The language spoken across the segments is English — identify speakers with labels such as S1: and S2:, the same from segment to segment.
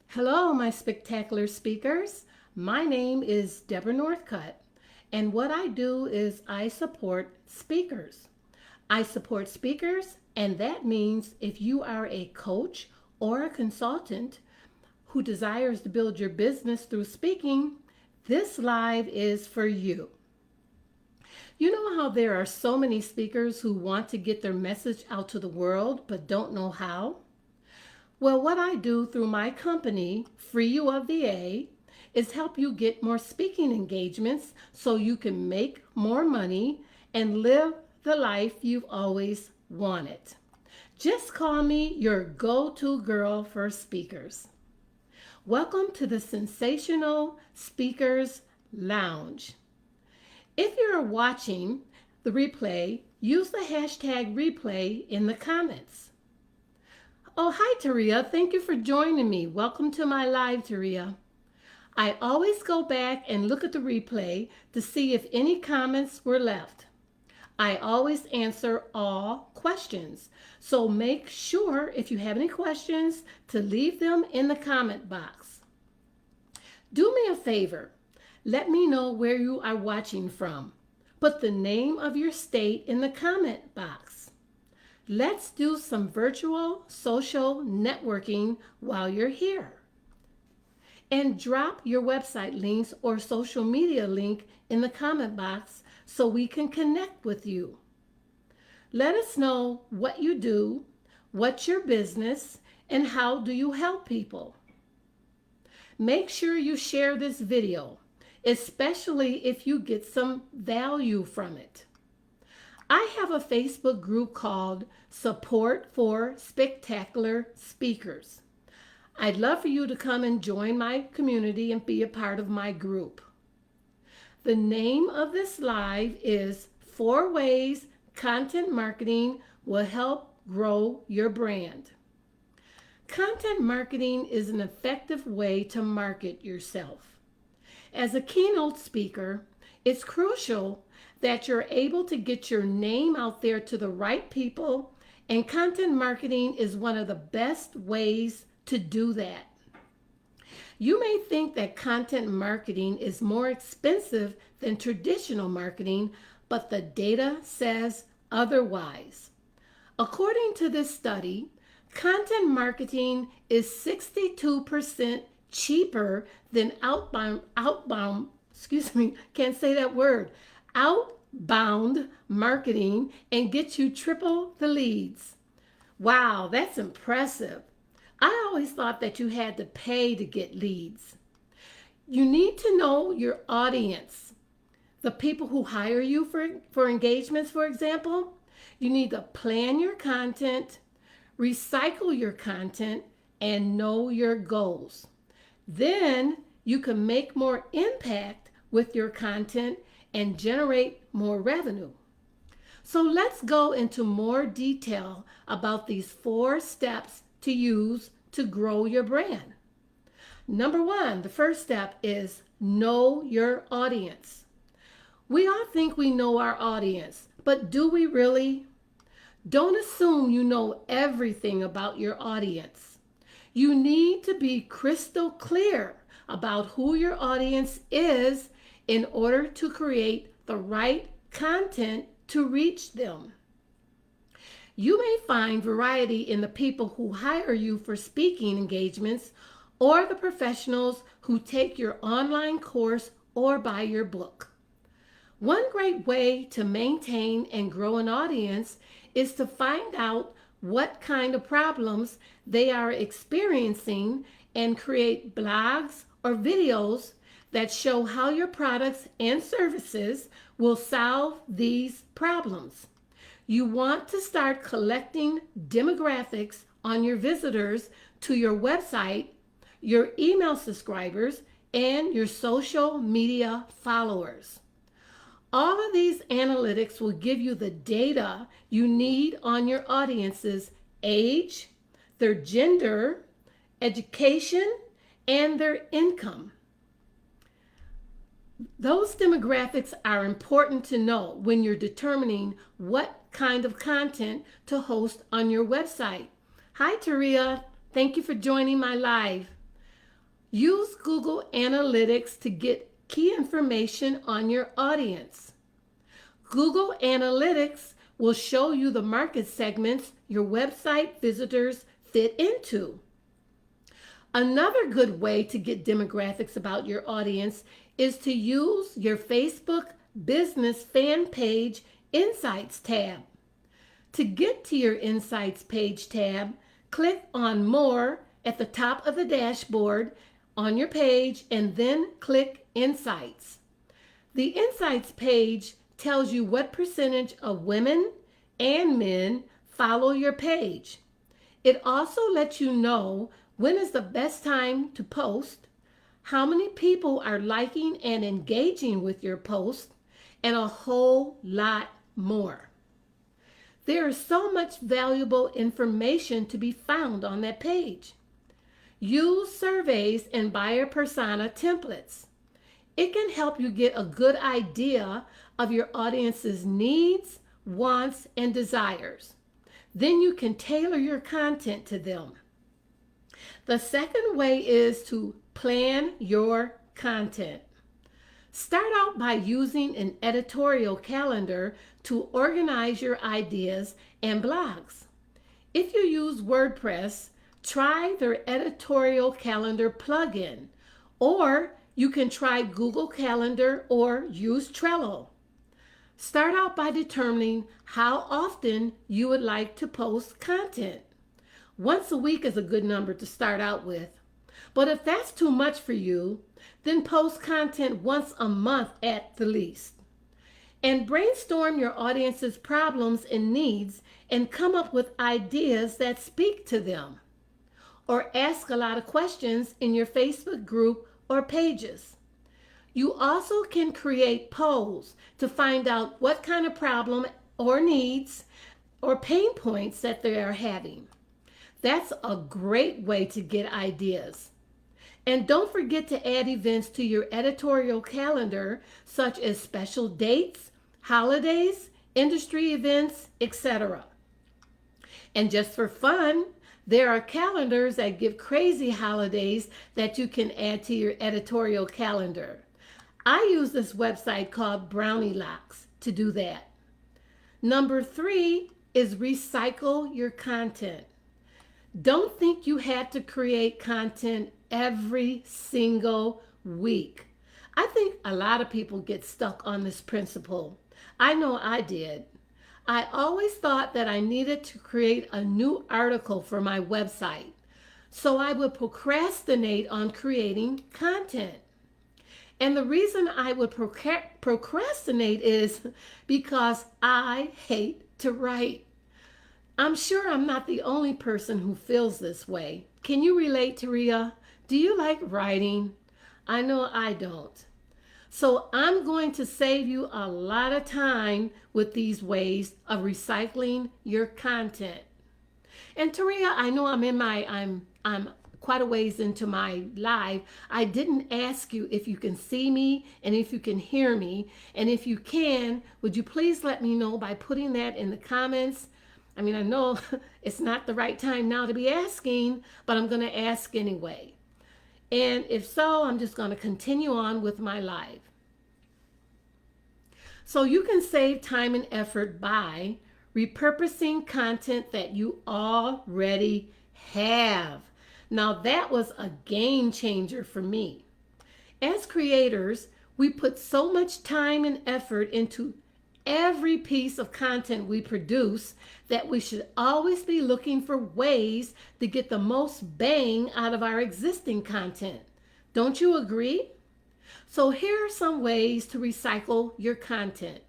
S1: Hello, my spectacular speakers. My name is Deborah Northcutt, and what I do is I support speakers. I support speakers, and that means if you are a coach or a consultant who desires to build your business through speaking, this live is for you. You know how there are so many speakers who want to get their message out to the world but don't know how? Well, what I do through my company, Free You of VA, is help you get more speaking engagements so you can make more money and live the life you've always wanted. Just call me your go-to girl for speakers. Welcome to the Sensational Speakers Lounge. If you're watching the replay, use the hashtag replay in the comments. Oh, hi, Taria. Thank you for joining me. Welcome to my live, Taria. I always go back and look at the replay to see if any comments were left. I always answer all questions. So make sure if you have any questions to leave them in the comment box. Do me a favor. Let me know where you are watching from. Put the name of your state in the comment box. Let's do some virtual social networking while you're here. And drop your website links or social media link in the comment box so we can connect with you. Let us know what you do, what's your business, and how do you help people. Make sure you share this video, especially if you get some value from it. I have a Facebook group called Support for Spectacular Speakers. I'd love for you to come and join my community and be a part of my group. The name of this live is 4 Ways Content Marketing Will Help Grow Your Brand. Content marketing is an effective way to market yourself. As a keynote speaker, it's crucial that you're able to get your name out there to the right people, and content marketing is one of the best ways to do that. You may think that content marketing is more expensive than traditional marketing, but the data says otherwise. According to this study, content marketing is 62% cheaper than outbound marketing and gets you triple the leads. Wow, that's impressive. I always thought that you had to pay to get leads. You need to know your audience. The people who hire you for engagements, for example, you need to plan your content, recycle your content, and know your goals. Then you can make more impact with your content and generate more revenue. So let's go into more detail about these 4 steps to use to grow your brand. Number 1, the first step is know your audience. We all think we know our audience, but do we really? Don't assume you know everything about your audience. You need to be crystal clear about who your audience is in order to create the right content to reach them. You may find variety in the people who hire you for speaking engagements or the professionals who take your online course or buy your book. One great way to maintain and grow an audience is to find out what kind of problems they are experiencing and create blogs or videos that show how your products and services will solve these problems. You want to start collecting demographics on your visitors to your website, your email subscribers, and your social media followers. All of these analytics will give you the data you need on your audience's age, their gender, education, and their income. Those demographics are important to know when you're determining what kind of content to host on your website. Hi, Taria. Thank you for joining my live. Use Google Analytics to get key information on your audience. Google Analytics will show you the market segments your website visitors fit into. Another good way to get demographics about your audience is to use your Facebook Business Fan Page Insights tab. To get to your Insights page tab, click on More at the top of the dashboard on your page and then click Insights. The Insights page tells you what percentage of women and men follow your page. It also lets you know when is the best time to post, how many people are liking and engaging with your post, and a whole lot more. There is so much valuable information to be found on that page. Use surveys and buyer persona templates. It can help you get a good idea of your audience's needs, wants, and desires. Then you can tailor your content to them. The second way is to plan your content. Start out by using an editorial calendar to organize your ideas and blogs. If you use WordPress, try their editorial calendar plugin, or you can try Google Calendar or use Trello. Start out by determining how often you would like to post content. Once a week is a good number to start out with. But if that's too much for you, then post content once a month at the least. And brainstorm your audience's problems and needs and come up with ideas that speak to them. Or ask a lot of questions in your Facebook group or pages. You also can create polls to find out what kind of problem or needs or pain points that they are having. That's a great way to get ideas. And don't forget to add events to your editorial calendar, such as special dates, holidays, industry events, etc. And just for fun, there are calendars that give crazy holidays that you can add to your editorial calendar. I use this website called Brownie Locks to do that. Number 3 is recycle your content. Don't think you had to create content every single week. I think a lot of people get stuck on this principle. I know I did. I always thought that I needed to create a new article for my website, so I would procrastinate on creating content. And the reason I would procrastinate is because I hate to write. I'm sure I'm not the only person who feels this way. Can you relate, Taria? Do you like writing? I know I don't. So I'm going to save you a lot of time with these ways of recycling your content. And Taria, I know I'm quite a ways into my live. I didn't ask you if you can see me and if you can hear me. And if you can, would you please let me know by putting that in the comments? I mean, I know it's not the right time now to be asking, but I'm going to ask anyway. And if so, I'm just going to continue on with my live. So you can save time and effort by repurposing content that you already have. Now that was a game changer for me. As creators, we put so much time and effort into every piece of content we produce that we should always be looking for ways to get the most bang out of our existing content. Don't you agree? So here are some ways to recycle your content.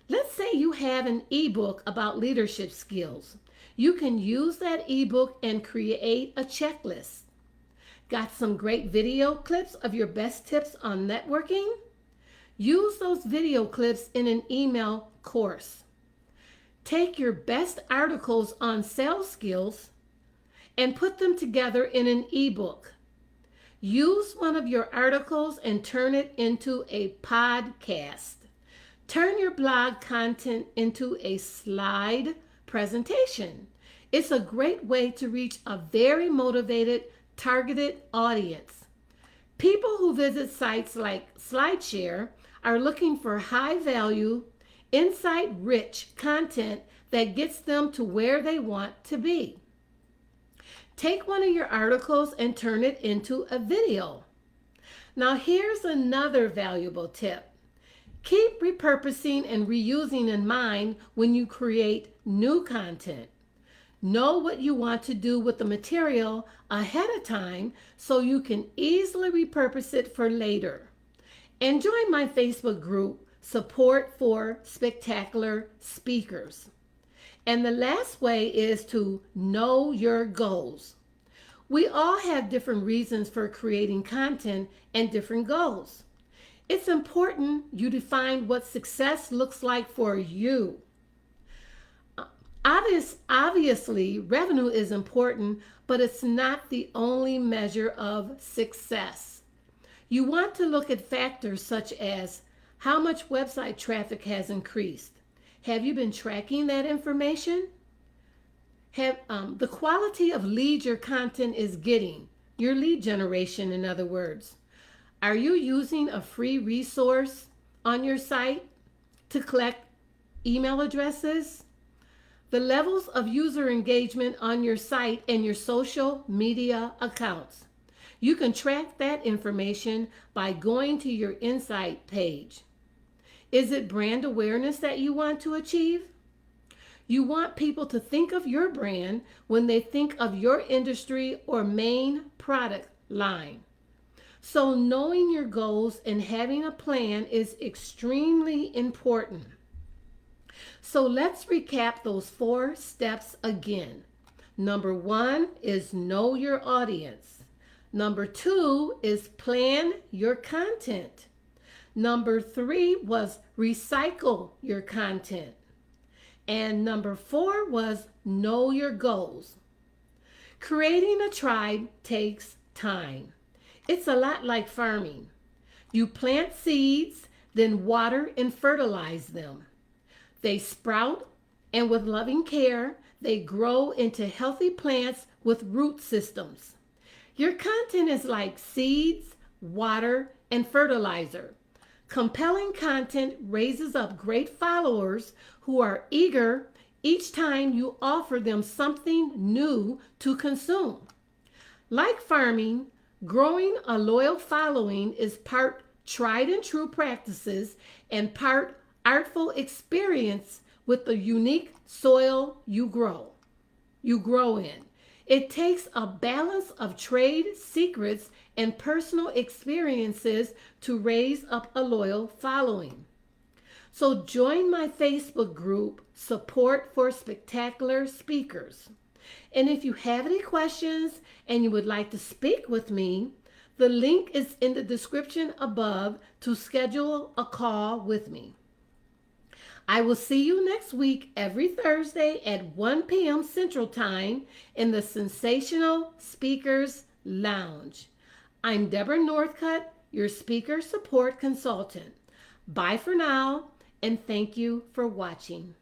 S1: Let's say you have an ebook about leadership skills. You can use that ebook and create a checklist. Got some great video clips of your best tips on networking? Use those video clips in an email course. Take your best articles on sales skills and put them together in an ebook. Use one of your articles and turn it into a podcast. Turn your blog content into a slide presentation. It's a great way to reach a very motivated, targeted audience. People who visit sites like SlideShare are looking for high value, insight rich content that gets them to where they want to be. Take one of your articles and turn it into a video. Now, here's another valuable tip. Keep repurposing and reusing in mind when you create new content. Know what you want to do with the material ahead of time so you can easily repurpose it for later. And join my Facebook group, Support for Spectacular Speakers. And the last way is to know your goals. We all have different reasons for creating content and different goals. It's important you define what success looks like for you. Obviously, revenue is important, but it's not the only measure of success. You want to look at factors such as how much website traffic has increased. Have you been tracking that information? The quality of leads your content is getting, your lead generation, in other words. Are you using a free resource on your site to collect email addresses? The levels of user engagement on your site and your social media accounts. You can track that information by going to your Insight page. Is it brand awareness that you want to achieve? You want people to think of your brand when they think of your industry or main product line. So knowing your goals and having a plan is extremely important. So let's recap those 4 steps again. Number 1 is know your audience. Number 2 is plan your content. Number 3 was recycle your content. And number 4 was know your goals. Creating a tribe takes time. It's a lot like farming. You plant seeds, then water and fertilize them. They sprout, and with loving care, they grow into healthy plants with root systems. Your content is like seeds, water, and fertilizer. Compelling content raises up great followers who are eager each time you offer them something new to consume. Like farming, growing a loyal following is part tried and true practices and part artful experience with the unique soil you grow in. It takes a balance of trade secrets and personal experiences to raise up a loyal following. So join my Facebook group, Support for Spectacular Speakers. And if you have any questions and you would like to speak with me, the link is in the description above to schedule a call with me. I will see you next week every Thursday at 1 p.m. Central Time in the Sensational Speakers Lounge. I'm Deborah Northcutt, your speaker support consultant. Bye for now, and thank you for watching.